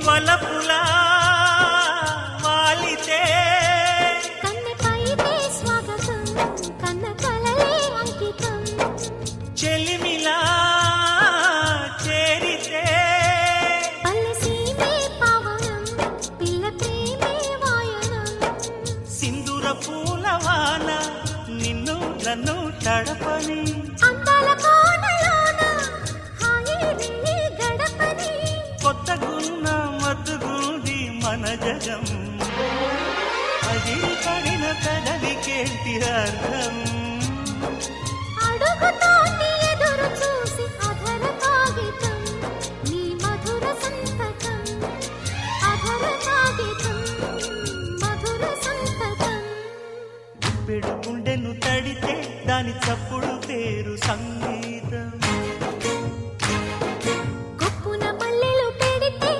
వలపులా వాలితే కన్నెపైతే స్వాగతం కన్న కలలే అంకితం చెలిమిలా చేరితే పల్లెసీమే పావనం పిల్ల ప్రేమే వాయనం సింధూర పూలవాన నిన్ను నన్ను తడపని అందాల కోనలోన హాయి నీ గడపని కొత్తగున్న మత్తుగుంది మన జగం అది పడిన పెదవికేంటి అర్థం అడుగుతోంది